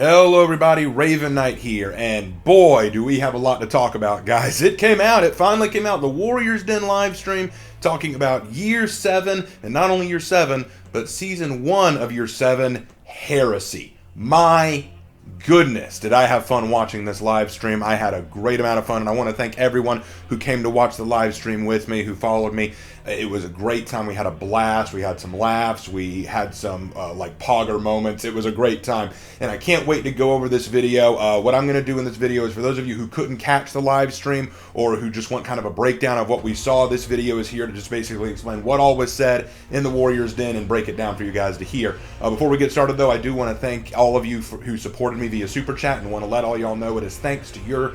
Hello everybody, Raven Knight here, and boy do we have a lot to talk about, guys. It finally came out, the Warriors Den live stream, talking about Year 7, and not only Year 7, but Season 1 of Year 7, Heresy. My goodness, did I have fun watching this live stream. I had a great amount of fun, and I want to thank everyone who came to watch the live stream with me, who followed me. It was a great time. We had a blast. We had some laughs. We had some like pogger moments. It was a great time, and I can't wait to go over this video. What I'm going to do in this video is, for those of you who couldn't catch the live stream or who just want kind of a breakdown of what we saw, this video is here to just basically explain what all was said in the Warriors Den and break it down for you guys to hear. Before we get started, though, I do want to thank all of you who supported me via Super Chat, and want to let all y'all know it is thanks to your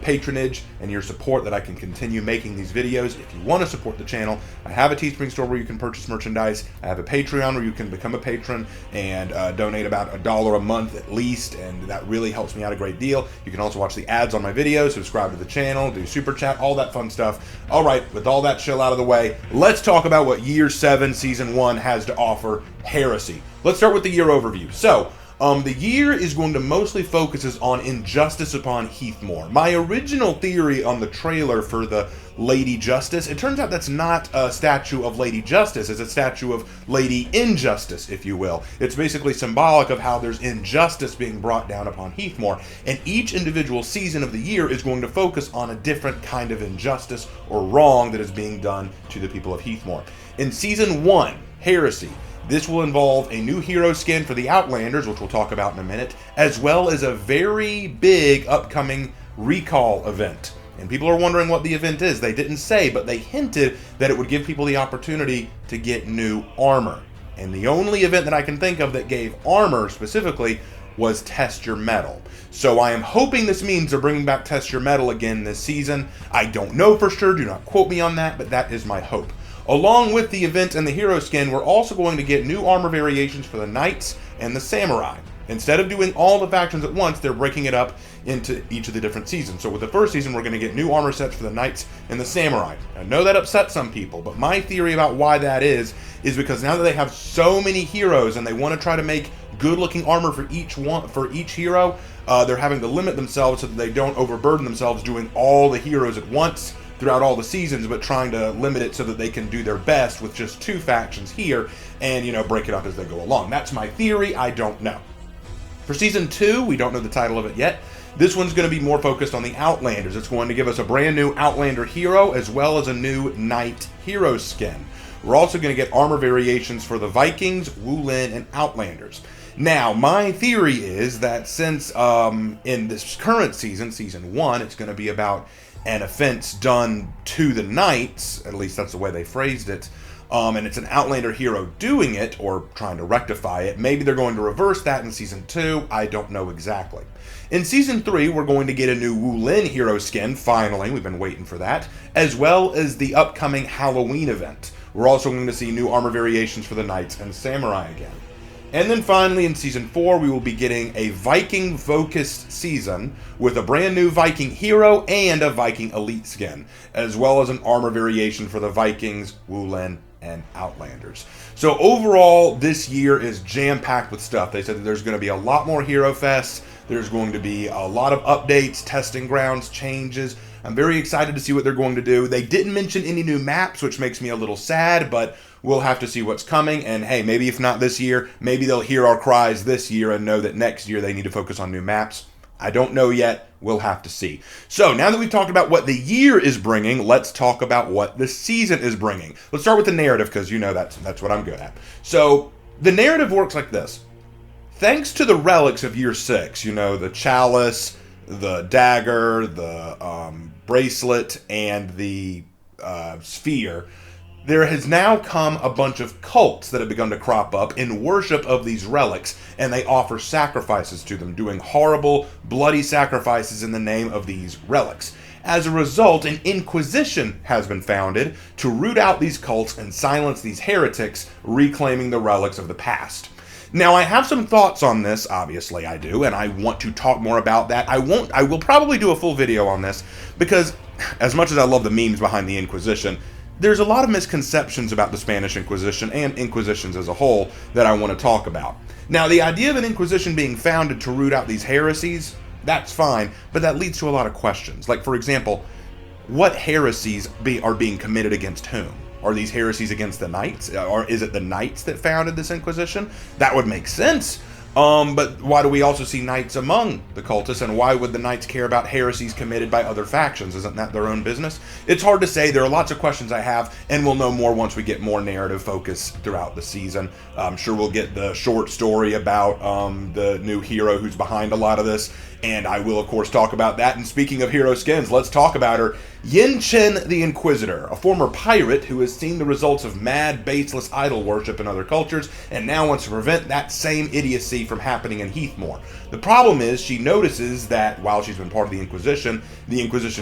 patronage and your support that I can continue making these videos. If you want to support the channel, I have a Teespring store where you can purchase merchandise. I have a Patreon where you can become a patron and donate about $1 a month at least, and that really helps me out a great deal. You can also watch the ads on my videos, subscribe to the channel, do Super Chat, all that fun stuff. All right, with all that chill out of the way, let's talk about what Year 7 Season 1 has to offer, Heresy. Let's start with the year overview. So, the year is going to mostly focuses on injustice upon Heathmore. My original theory on the trailer for the Lady Justice, it turns out that's not a statue of Lady Justice, it's a statue of Lady Injustice, if you will. It's basically symbolic of how there's injustice being brought down upon Heathmore, and each individual season of the year is going to focus on a different kind of injustice or wrong that is being done to the people of Heathmore. In Season 1, Heresy, this will involve a new hero skin for the Outlanders, which we'll talk about in a minute, as well as a very big upcoming recall event. And people are wondering what the event is. They didn't say, but they hinted that it would give people the opportunity to get new armor. And the only event that I can think of that gave armor specifically was Test Your Metal. So I am hoping this means they're bringing back Test Your Metal again this season. I don't know for sure, do not quote me on that, but that is my hope. Along with the event and the hero skin, we're also going to get new armor variations for the Knights and the Samurai. Instead of doing all the factions at once, they're breaking it up into each of the different seasons. So with the first season, we're going to get new armor sets for the Knights and the Samurai. I know that upsets some people, but my theory about why that is because now that they have so many heroes and they want to try to make good-looking armor for each hero, they're having to limit themselves so that they don't overburden themselves doing all the heroes at once throughout all the seasons, but trying to limit it so that they can do their best with just 2 factions here and, break it up as they go along. That's my theory. I don't know. For Season 2, we don't know the title of it yet. This one's going to be more focused on the Outlanders. It's going to give us a brand new Outlander hero as well as a new Knight hero skin. We're also going to get armor variations for the Vikings, Wulin, and Outlanders. Now, my theory is that since in this current season, Season 1, it's going to be about an offense done to the Knights, at least that's the way they phrased it, and it's an Outlander hero doing it, or trying to rectify it. Maybe they're going to reverse that in Season 2, I don't know exactly. In Season 3, we're going to get a new Wulin hero skin, finally, we've been waiting for that, as well as the upcoming Halloween event. We're also going to see new armor variations for the Knights and Samurai again. And then finally, in Season 4, we will be getting a Viking-focused season with a brand new Viking hero and a Viking elite skin, as well as an armor variation for the Vikings, Wulin, and Outlanders. So overall, this year is jam-packed with stuff. They said that there's going to be a lot more Hero Fests. There's going to be a lot of updates, testing grounds, changes. I'm very excited to see what they're going to do. They didn't mention any new maps, which makes me a little sad, but we'll have to see what's coming. And hey, maybe if not this year, maybe they'll hear our cries this year and know that next year they need to focus on new maps. I don't know yet. We'll have to see. So now that we've talked about what the year is bringing, let's talk about what the season is bringing. Let's start with the narrative, because that's what I'm good at. So the narrative works like this. Thanks to the relics of Year 6, the chalice, the dagger, the bracelet, and the sphere, there has now come a bunch of cults that have begun to crop up in worship of these relics, and they offer sacrifices to them, doing horrible, bloody sacrifices in the name of these relics. As a result, an inquisition has been founded to root out these cults and silence these heretics, reclaiming the relics of the past. Now, I have some thoughts on this, obviously I do, and I want to talk more about that. I will probably do a full video on this, because as much as I love the memes behind the Inquisition, there's a lot of misconceptions about the Spanish Inquisition and Inquisitions as a whole that I want to talk about. Now, the idea of an Inquisition being founded to root out these heresies, that's fine, but that leads to a lot of questions. Like, for example, what heresies are being committed against whom? Are these heresies against the knights? Or is it the knights that founded this Inquisition? That would make sense. But why do we also see knights among the cultists, and why would the knights care about heresies committed by other factions? Isn't that their own business? It's hard to say. There are lots of questions I have, and we'll know more once we get more narrative focus throughout the season. I'm sure we'll get the short story about the new hero who's behind a lot of this, and I will, of course, talk about that. And speaking of hero skins, let's talk about her. Yin Chin the Inquisitor, a former pirate who has seen the results of mad, baseless idol worship in other cultures, and now wants to prevent that same idiocy from happening in Heathmore. The problem is, she notices that while she's been part of the Inquisition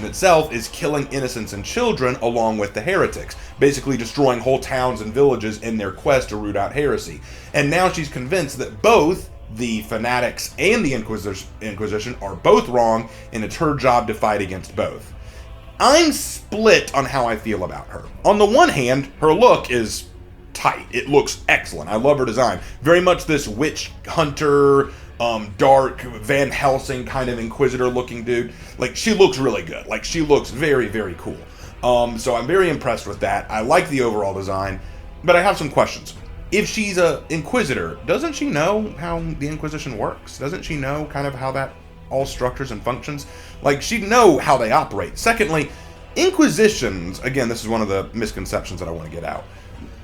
itself is killing innocents and children along with the heretics, basically destroying whole towns and villages in their quest to root out heresy. And now she's convinced that both the fanatics and the Inquisition are both wrong, and it's her job to fight against both. I'm split on how I feel about her. On the one hand, her look is tight. It looks excellent. I love her design. Very much this witch hunter, dark Van Helsing kind of Inquisitor looking dude. Like, she looks really good. Like, she looks very, very cool. So I'm very impressed with that. I like the overall design, but I have some questions. If she's an Inquisitor, doesn't she know how the Inquisition works? Doesn't she know kind of how that all structures and functions? Like, she'd know how they operate. Secondly, Inquisitions, again, this is one of the misconceptions that I want to get out.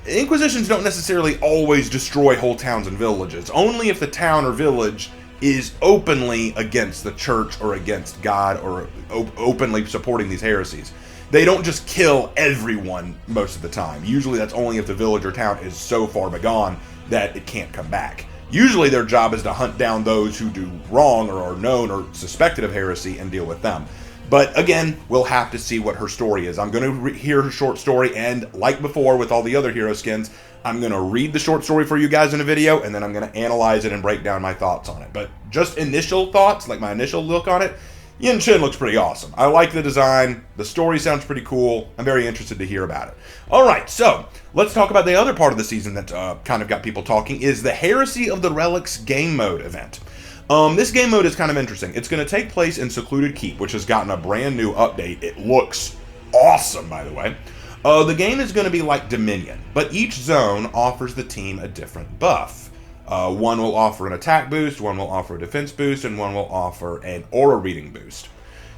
Inquisitions don't necessarily always destroy whole towns and villages. Only if the town or village is openly against the church or against God or openly supporting these heresies. They don't just kill everyone most of the time. Usually that's only if the village or town is so far begone that it can't come back. Usually their job is to hunt down those who do wrong or are known or suspected of heresy and deal with them. But again, we'll have to see what her story is. I'm going to hear her short story, and like before with all the other hero skins, I'm going to read the short story for you guys in a video, and then I'm going to analyze it and break down my thoughts on it. But just initial thoughts, like my initial look on it, Yin Chin looks pretty awesome. I like the design. The story sounds pretty cool. I'm very interested to hear about it. All right, so let's talk about the other part of the season that kind of got people talking, is the Heresy of the Relics game mode event. This game mode is kind of interesting. It's going to take place in Secluded Keep, which has gotten a brand new update. It looks awesome, by the way. The game is going to be like Dominion, but each zone offers the team a different buff. One will offer an attack boost, one will offer a defense boost, and one will offer an aura reading boost.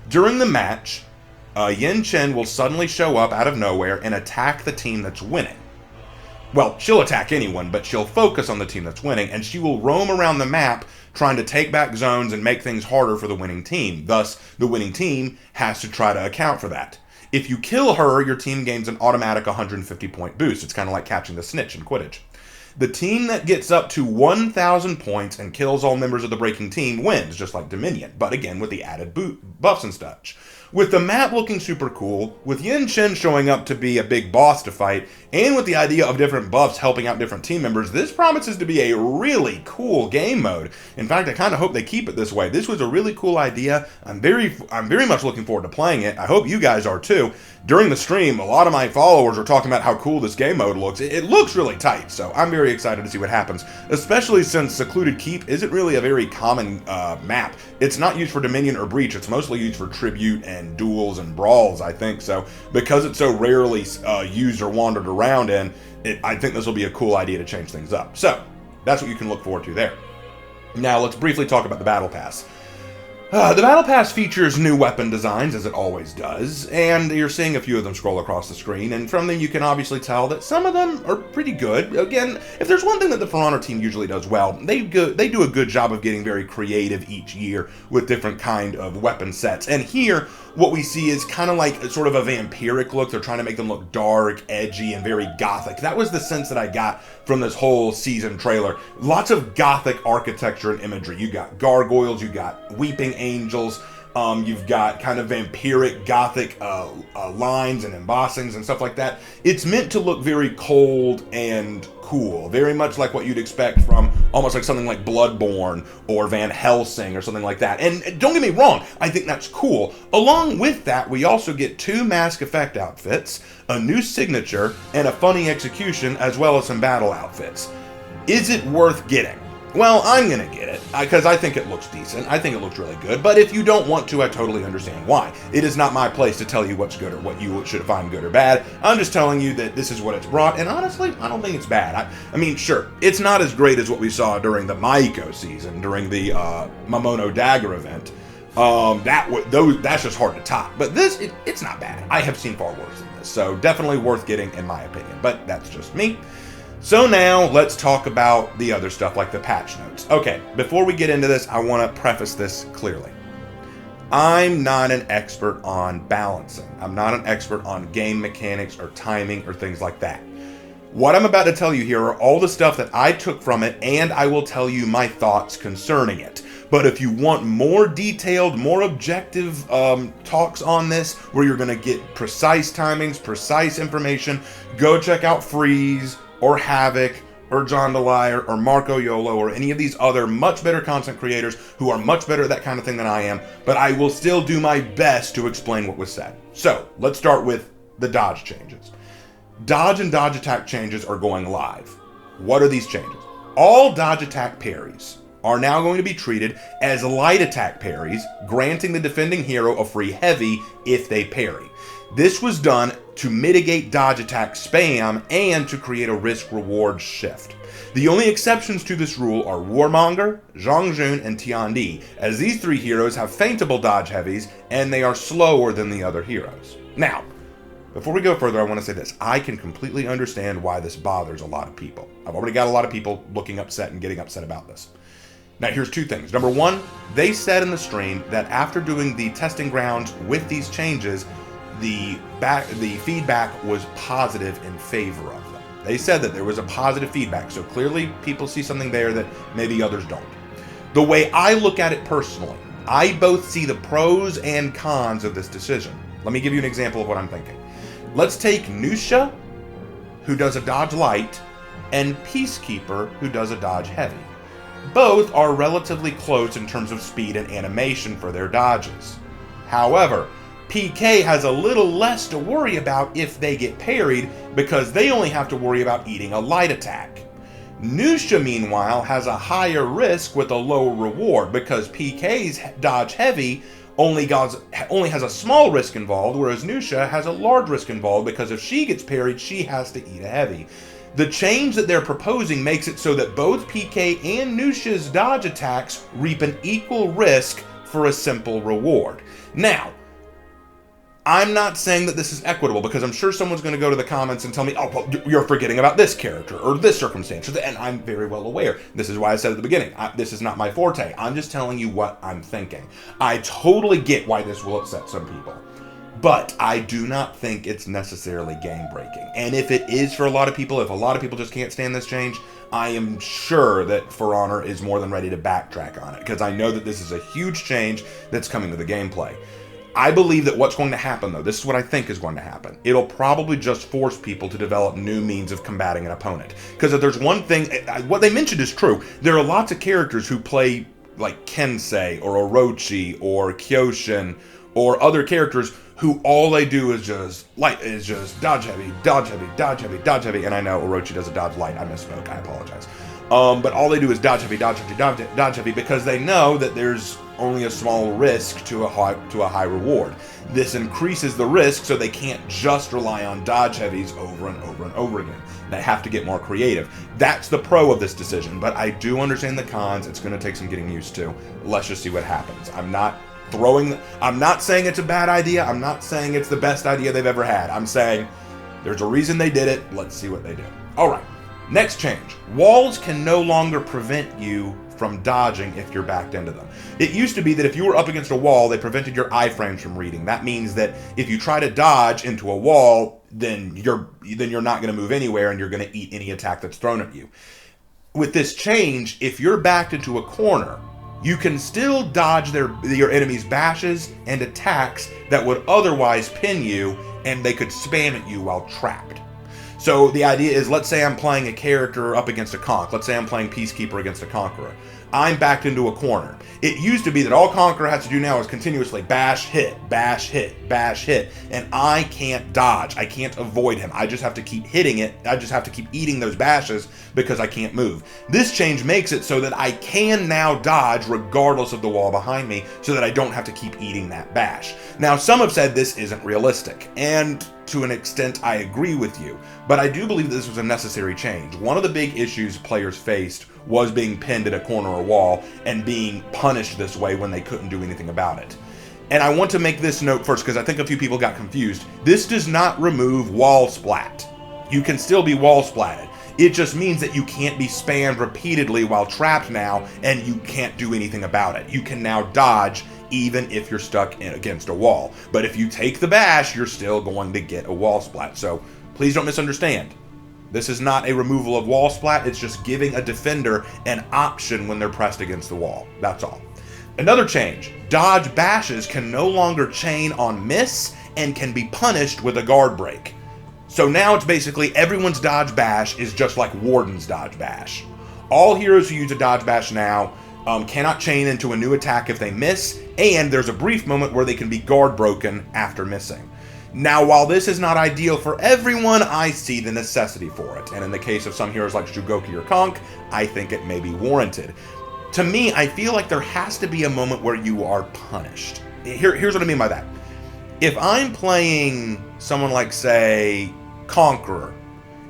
During the match, Yin Chin will suddenly show up out of nowhere and attack the team that's winning. Well, she'll attack anyone, but she'll focus on the team that's winning, and she will roam around the map trying to take back zones and make things harder for the winning team. Thus, the winning team has to try to account for that. If you kill her, your team gains an automatic 150 point boost. It's kind of like catching the snitch in Quidditch. The team that gets up to 1,000 points and kills all members of the breaking team wins, just like Dominion, but again with the added buffs and such. With the map looking super cool, with Yin Chin showing up to be a big boss to fight, and with the idea of different buffs helping out different team members, this promises to be a really cool game mode. In fact, I kind of hope they keep it this way. This was a really cool idea. I'm very much looking forward to playing it. I hope you guys are too. During the stream, a lot of my followers are talking about how cool this game mode looks. It looks really tight, so I'm very excited to see what happens, especially since Secluded Keep isn't really a very common map. It's not used for Dominion or Breach. It's mostly used for Tribute and duels and brawls, I think. So because it's so rarely used or wandered around in, I think this will be a cool idea to change things up. So that's what you can look forward to there. Now let's briefly talk about the Battle Pass. The Battle Pass features new weapon designs, as it always does, and you're seeing a few of them scroll across the screen, and from them you can obviously tell that some of them are pretty good. Again, if there's one thing that the For Honor team usually does well, they do a good job of getting very creative each year with different kind of weapon sets. And here, what we see is kind of like sort of a vampiric look. They're trying to make them look dark, edgy, and very gothic. That was the sense that I got from this whole season trailer. Lots of gothic architecture and imagery. You got gargoyles, you got weeping angels, you've got kind of vampiric gothic lines and embossings and stuff like that. It's meant to look very cold and cool, very much like what you'd expect from almost like something like Bloodborne or Van Helsing or something like that. And don't get me wrong, I think that's cool. Along with that, we also get 2 mask effect outfits, a new signature, and a funny execution, as well as some battle outfits. Is it worth getting? Well, I'm going to get it, because I think it looks decent. I think it looks really good. But if you don't want to, I totally understand why. It is not my place to tell you what's good or what you should find good or bad. I'm just telling you that this is what it's brought. And honestly, I don't think it's bad. I mean, sure, it's not as great as what we saw during the Maiko season, during the Momono Dagger event. That's just hard to top. But this, it's not bad. I have seen far worse than this. So definitely worth getting, in my opinion. But that's just me. So now let's talk about the other stuff like the patch notes. Okay, before we get into this, I want to preface this clearly. I'm not an expert on balancing. I'm not an expert on game mechanics or timing or things like that. What I'm about to tell you here are all the stuff that I took from it, and I will tell you my thoughts concerning it. But if you want more detailed, more objective talks on this, where you're going to get precise timings, precise information, go check out Freeze, or Havoc, or John DeLire, or Marco Yolo, or any of these other much better content creators who are much better at that kind of thing than I am, but I will still do my best to explain what was said. So, let's start with the dodge changes. Dodge and dodge attack changes are going live. What are these changes? All dodge attack parries are now going to be treated as light attack parries, granting the defending hero a free heavy if they parry. This was done to mitigate dodge attack spam and to create a risk-reward shift. The only exceptions to this rule are Warmonger, Zhongjun, and Tiandi, as these three heroes have feintable dodge heavies and they are slower than the other heroes. Now, before we go further, I want to say this. I can completely understand why this bothers a lot of people. I've already got a lot of people looking upset and getting upset about this. Now, here's two things. Number one, they said in the stream that after doing the testing grounds with these changes, the feedback was positive in favor of them. They said that there was a positive feedback, so clearly people see something there that maybe others don't. The way I look at it personally, I both see the pros and cons of this decision. Let me give you an example of what I'm thinking. Let's take Nusha, who does a dodge light, and Peacekeeper, who does a dodge heavy. Both are relatively close in terms of speed and animation for their dodges. However, PK has a little less to worry about if they get parried because they only have to worry about eating a light attack. Nusha, meanwhile, has a higher risk with a lower reward because PK's dodge heavy only has a small risk involved, whereas Nusha has a large risk involved because if she gets parried, she has to eat a heavy. The change that they're proposing makes it so that both PK and Nusha's dodge attacks reap an equal risk for a simple reward. Now, I'm not saying that this is equitable because I'm sure someone's going to go to the comments and tell me, oh, well, you're forgetting about this character or this circumstance. And I'm very well aware. This is why I said at the beginning, this is not my forte. I'm just telling you what I'm thinking. I totally get why this will upset some people. But I do not think it's necessarily game-breaking. And if it is for a lot of people, if a lot of people just can't stand this change, I am sure that For Honor is more than ready to backtrack on it because I know that this is a huge change that's coming to the gameplay. I believe that what's going to happen, though, this is what I think is going to happen. It'll probably just force people to develop new means of combating an opponent. Because if there's one thing, what they mentioned is true. There are lots of characters who play like Kensei or Orochi or Kyoshin or other characters who all they do is just dodge heavy, dodge heavy, dodge heavy, dodge heavy. And I know Orochi does a dodge light. I misspoke. I apologize. But all they do is dodge heavy, dodge heavy, dodge heavy because they know that there's only a small risk to a high reward. This increases the risk so they can't just rely on dodge heavies over and over and over again. They have to get more creative. That's the pro of this decision, but I do understand the cons. It's going to take some getting used to. Let's just see what happens. I'm not saying it's a bad idea. I'm not saying it's the best idea they've ever had. I'm saying there's a reason they did it. Let's see what they do. All right. Next change. Walls can no longer prevent you from dodging if you're backed into them. It used to be that if you were up against a wall, they prevented your iframes from reading. That means that if you try to dodge into a wall, then you're not going to move anywhere and you're going to eat any attack that's thrown at you. With this change, if you're backed into a corner, you can still dodge your enemy's bashes and attacks that would otherwise pin you, and they could spam at you while trapped. So the idea is, let's say I'm playing a character up against a conch. Let's say I'm playing Peacekeeper against a Conqueror. I'm backed into a corner. It used to be that all Conqueror has to do now is continuously bash, hit, bash, hit, bash, hit, and I can't dodge. I can't avoid him. I just have to keep hitting it. I just have to keep eating those bashes because I can't move. This change makes it so that I can now dodge regardless of the wall behind me, so that I don't have to keep eating that bash. Now, some have said this isn't realistic, and to an extent I agree with you, but I do believe this was a necessary change. One of the big issues players faced was being pinned at a corner or wall and being punished this way when they couldn't do anything about it. And I want to make this note first because I think a few people got confused. This does not remove wall splat. You can still be wall splatted. It just means that you can't be spammed repeatedly while trapped now, and you can't do anything about it. You can now dodge even if you're stuck against a wall. But if you take the bash, you're still going to get a wall splat. So please don't misunderstand. This is not a removal of wall splat. It's just giving a defender an option when they're pressed against the wall. That's all. Another change. Dodge bashes can no longer chain on miss and can be punished with a guard break. So now it's basically everyone's dodge bash is just like Warden's dodge bash. All heroes who use a dodge bash now cannot chain into a new attack if they miss, and there's a brief moment where they can be guard broken after missing. Now, while this is not ideal for everyone, I see the necessity for it, and in the case of some heroes like Shugoki or Conk, I think it may be warranted. To me, I feel like there has to be a moment where you are punished. Here's what I mean by that. If I'm playing someone like, say, Conqueror,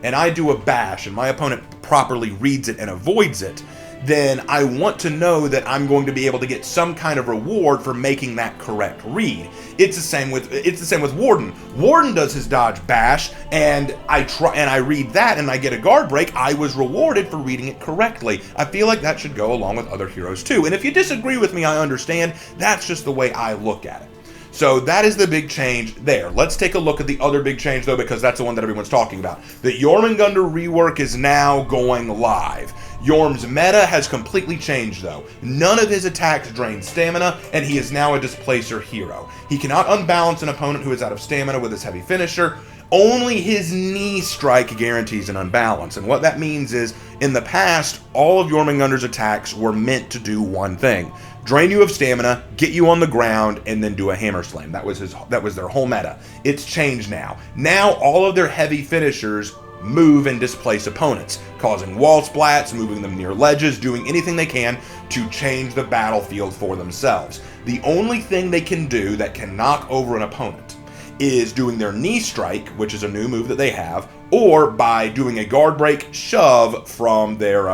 and I do a bash, and my opponent properly reads it and avoids it, then I want to know that I'm going to be able to get some kind of reward for making that correct read. It's the same with Warden. Warden does his dodge bash, and I read that and I get a guard break. I was rewarded for reading it correctly. I feel like that should go along with other heroes too. And if you disagree with me, I understand. That's just the way I look at it. So that is the big change there. Let's take a look at the other big change, though, because that's the one that everyone's talking about. The Jormungandr rework is now going live. Yorm's meta has completely changed, though. None of his attacks drain stamina, and he is now a displacer hero. He cannot unbalance an opponent who is out of stamina with his heavy finisher. Only his knee strike guarantees an unbalance, and what that means is, in the past, all of Jormungandr's attacks were meant to do one thing: drain you of stamina, get you on the ground, and then do a hammer slam. That was their whole meta. It's changed now. Now all of their heavy finishers move and displace opponents, causing wall splats, moving them near ledges, doing anything they can to change the battlefield for themselves. The only thing they can do that can knock over an opponent is doing their knee strike, which is a new move that they have, or by doing a guard break shove from their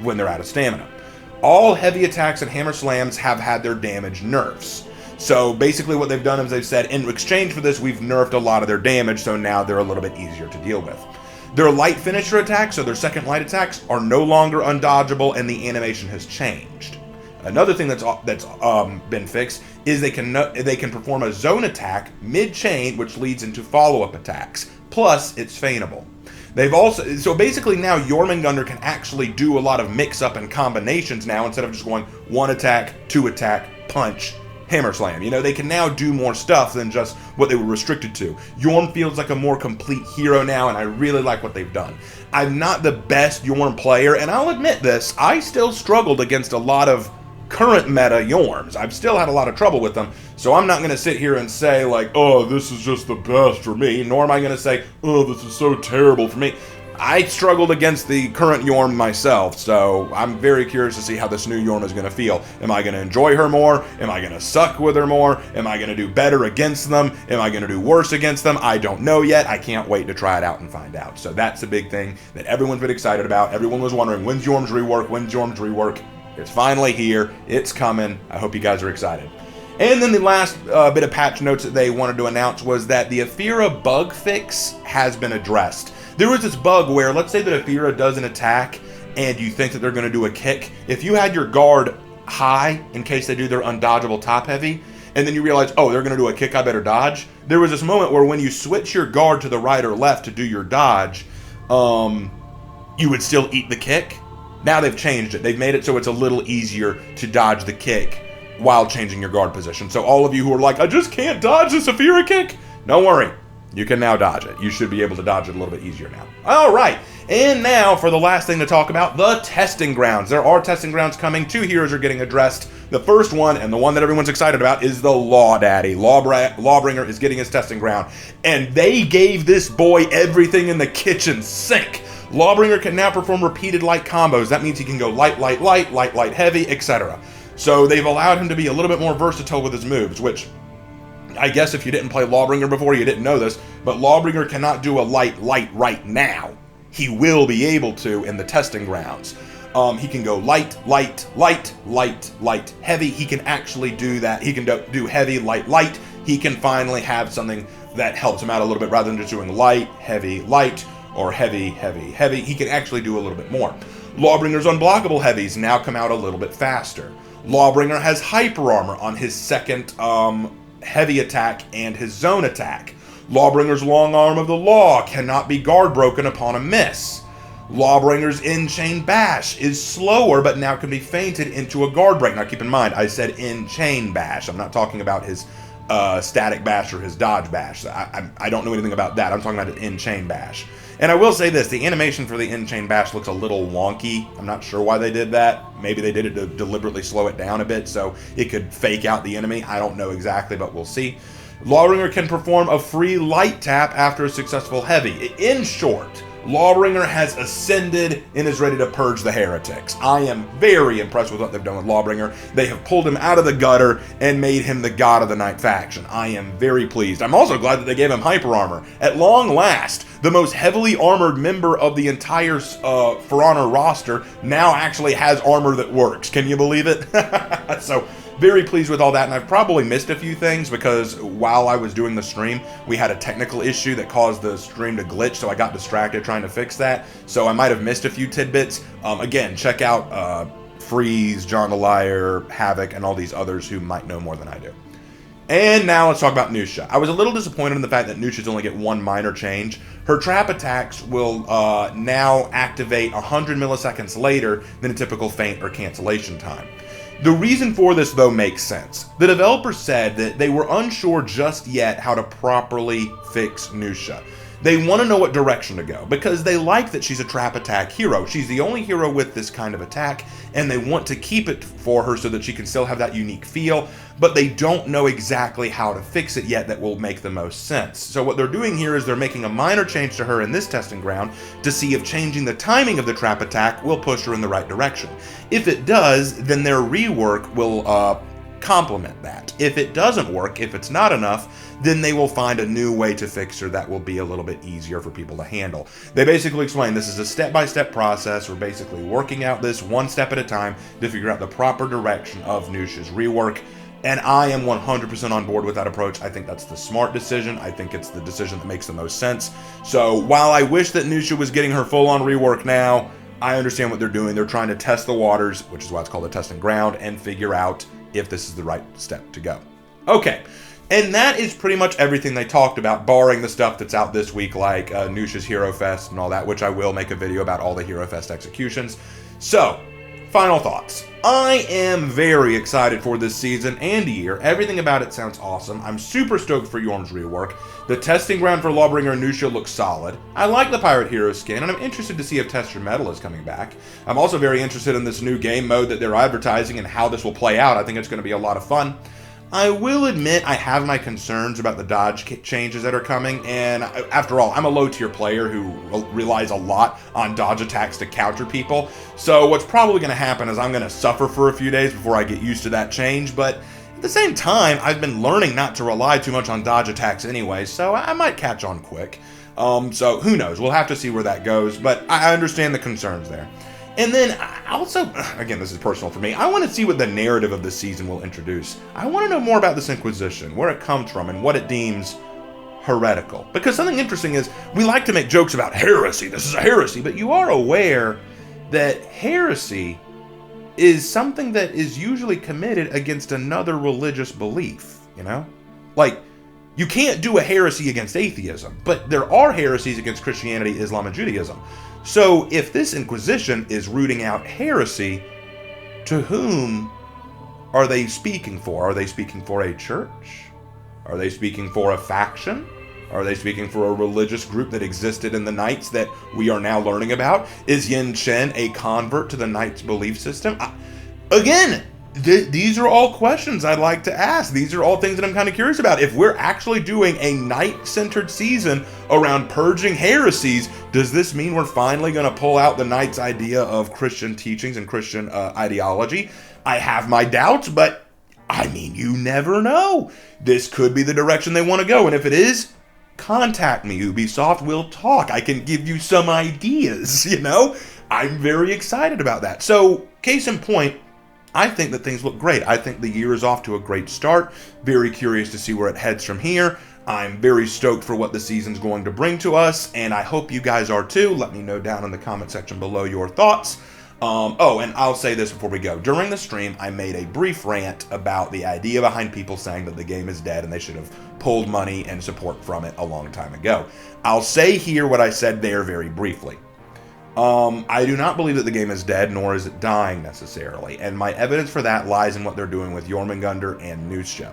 when they're out of stamina. All heavy attacks and hammer slams have had their damage nerfs. So basically what they've done is they've said, in exchange for this, we've nerfed a lot of their damage, so now they're a little bit easier to deal with. Their light finisher attacks, so their second light attacks, are no longer undodgeable, and the animation has changed. Another thing that's been fixed is they can perform a zone attack mid-chain, which leads into follow-up attacks. Plus, it's feignable. So basically now Jormungandr can actually do a lot of mix-up and combinations now, instead of just going one attack, two attack, punch, hammer slam. You know, they can now do more stuff than just what they were restricted to. Yorm feels like a more complete hero now, and I really like what they've done. I'm not the best Yorm player, and I'll admit this, I still struggled against a lot of current meta Yorms. I've still had a lot of trouble with them, so I'm not going to sit here and say, like, oh, this is just the best for me, nor am I going to say, oh, this is so terrible for me. I struggled against the current Yorm myself, so I'm very curious to see how this new Yorm is going to feel. Am I going to enjoy her more? Am I going to suck with her more? Am I going to do better against them? Am I going to do worse against them? I don't know yet. I can't wait to try it out and find out. So that's the big thing that everyone's been excited about. Everyone was wondering, when's Yorm's rework? When's Yorm's rework? It's finally here. It's coming. I hope you guys are excited. And then the last bit of patch notes that they wanted to announce was that the Aphira bug fix has been addressed. There was this bug where, let's say that Aphira does an attack and you think that they're going to do a kick. If you had your guard high in case they do their undodgeable top heavy, and then you realize, oh, they're going to do a kick, I better dodge. There was this moment where when you switch your guard to the right or left to do your dodge, you would still eat the kick. Now they've changed it. They've made it so it's a little easier to dodge the kick while changing your guard position. So all of you who are like, I just can't dodge this Aphira kick, don't worry. You can now dodge it. You should be able to dodge it a little bit easier now. All right. And now for the last thing to talk about, the testing grounds. There are testing grounds coming. 2 heroes are getting addressed. The first one, and the one that everyone's excited about, is the Law Daddy. Lawbringer is getting his testing ground. And they gave this boy everything in the kitchen sink. Lawbringer can now perform repeated light combos. That means he can go light, light, light, light, light, heavy, etc. So they've allowed him to be a little bit more versatile with his moves, which I guess if you didn't play Lawbringer before, you didn't know this, but Lawbringer cannot do a light, light right now. He will be able to in the testing grounds. He can go light, light, light, light, light, heavy. He can actually do that. He can do heavy, light, light. He can finally have something that helps him out a little bit rather than just doing light, heavy, light, or heavy, heavy, heavy. He can actually do a little bit more. Lawbringer's unblockable heavies now come out a little bit faster. Lawbringer has hyper armor on his second heavy attack and his zone attack. Lawbringer's long arm of the law cannot be guard broken upon a miss. Lawbringer's in-chain bash is slower, but now can be feinted into a guard break. Now keep in mind, I said in-chain bash. I'm not talking about his static bash or his dodge bash. I don't know anything about that. I'm talking about an in-chain bash. And I will say this, the animation for the in-chain bash looks a little wonky. I'm not sure why they did that. Maybe they did it to deliberately slow it down a bit so it could fake out the enemy. I don't know exactly, but we'll see. Lawbringer can perform a free light tap after a successful heavy. In short, Lawbringer has ascended and is ready to purge the heretics. I am very impressed with what they've done with Lawbringer. They have pulled him out of the gutter and made him the god of the night faction. I am very pleased. I'm also glad that they gave him hyper armor. At long last, the most heavily armored member of the entire For Honor roster now actually has armor that works. Can you believe it? So, very pleased with all that, and I've probably missed a few things because while I was doing the stream, we had a technical issue that caused the stream to glitch, so I got distracted trying to fix that. So I might have missed a few tidbits. Again, check out Freeze, John the Liar, Havoc, and all these others who might know more than I do. And now let's talk about Nusha. I was a little disappointed in the fact that Nusha's only get one minor change. Her trap attacks will now activate 100 milliseconds later than a typical feint or cancellation time. The reason for this, though, makes sense. The developers said that they were unsure just yet how to properly fix Nusha. They want to know what direction to go, because they like that she's a trap attack hero. She's the only hero with this kind of attack, and they want to keep it for her so that she can still have that unique feel, but they don't know exactly how to fix it yet that will make the most sense. So what they're doing here is they're making a minor change to her in this testing ground to see if changing the timing of the trap attack will push her in the right direction. If it does, then their rework will complement that. If it doesn't work, if it's not enough, then they will find a new way to fix her that will be a little bit easier for people to handle. They basically explain this is a step-by-step process. We're basically working out this one step at a time to figure out the proper direction of Nusha's rework. And I am 100% on board with that approach. I think that's the smart decision. I think it's the decision that makes the most sense. So while I wish that Nusha was getting her full-on rework now, I understand what they're doing. They're trying to test the waters, which is why it's called a testing ground, and figure out if this is the right step to go. Okay, and that is pretty much everything they talked about, barring the stuff that's out this week, like Nusha's Hero Fest and all that, which I will make a video about all the Hero Fest executions. So, final thoughts. I am very excited for this season and year. Everything about it sounds awesome. I'm super stoked for Yorm's rework. The testing ground for Lawbringer and Nusha looks solid. I like the Pirate Hero skin, and I'm interested to see if Test Your Metal is coming back. I'm also very interested in this new game mode that they're advertising and how this will play out. I think it's going to be a lot of fun. I will admit I have my concerns about the dodge changes that are coming, and after all, I'm a low-tier player who relies a lot on dodge attacks to counter people, so what's probably going to happen is I'm going to suffer for a few days before I get used to that change, but at the same time, I've been learning not to rely too much on dodge attacks anyway, so I might catch on quick. So who knows, we'll have to see where that goes, but I understand the concerns there. And then, also, again, this is personal for me, I want to see what the narrative of this season will introduce. I want to know more about this Inquisition, where it comes from, and what it deems heretical. Because something interesting is, we like to make jokes about heresy, this is a heresy, but you are aware that heresy is something that is usually committed against another religious belief, you know? Like, you can't do a heresy against atheism, but there are heresies against Christianity, Islam, and Judaism. So, if this Inquisition is rooting out heresy, to whom are they speaking for? Are they speaking for a church? Are they speaking for a faction? Are they speaking for a religious group that existed in the Knights that we are now learning about? Is Yin Chin a convert to the Knights' belief system? Again, these are all questions I'd like to ask. These are all things that I'm kind of curious about. If we're actually doing a Knight-centered season around purging heresies, does this mean we're finally going to pull out the Knights' idea of Christian teachings and Christian ideology? I have my doubts, but I mean, you never know. This could be the direction they want to go, and if it is, contact me, Ubisoft. We'll talk. I can give you some ideas, you know? I'm very excited about that. So, case in point, I think that things look great. I think the year is off to a great start. Very curious to see where it heads from here. I'm very stoked for what the season's going to bring to us, and I hope you guys are too. Let me know down in the comment section below your thoughts. Oh, and I'll say this before we go. During the stream, I made a brief rant about the idea behind people saying that the game is dead and they should have pulled money and support from it a long time ago. I'll say here what I said there very briefly. I do not believe that the game is dead, nor is it dying necessarily, and my evidence for that lies in what they're doing with Yorm and Nusha.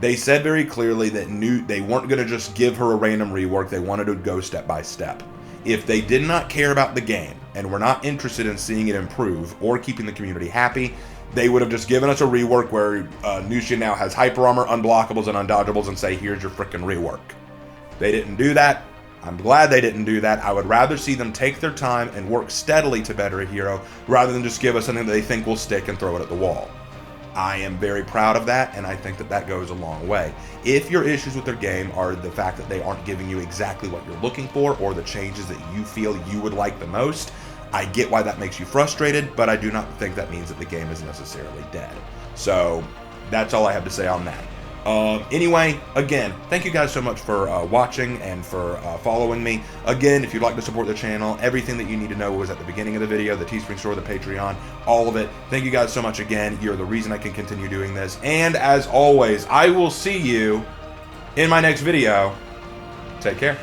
They said very clearly that they weren't going to just give her a random rework, they wanted to go step by step. If they did not care about the game, and were not interested in seeing it improve, or keeping the community happy, they would have just given us a rework where Nusha now has hyper armor, unblockables, and undodgeables, and say, here's your frickin' rework. They didn't do that. I'm glad they didn't do that. I would rather see them take their time and work steadily to better a hero, rather than just give us something that they think will stick and throw it at the wall. I am very proud of that, and I think that that goes a long way. If your issues with their game are the fact that they aren't giving you exactly what you're looking for, or the changes that you feel you would like the most, I get why that makes you frustrated, but I do not think that means that the game is necessarily dead. So, that's all I have to say on that. Anyway, again, thank you guys so much for watching and for following me. Again, if you'd like to support the channel, everything that you need to know was at the beginning of the video, the Teespring store, the Patreon, all of it. Thank you guys so much again. You're the reason I can continue doing this. And as always, I will see you in my next video. Take care.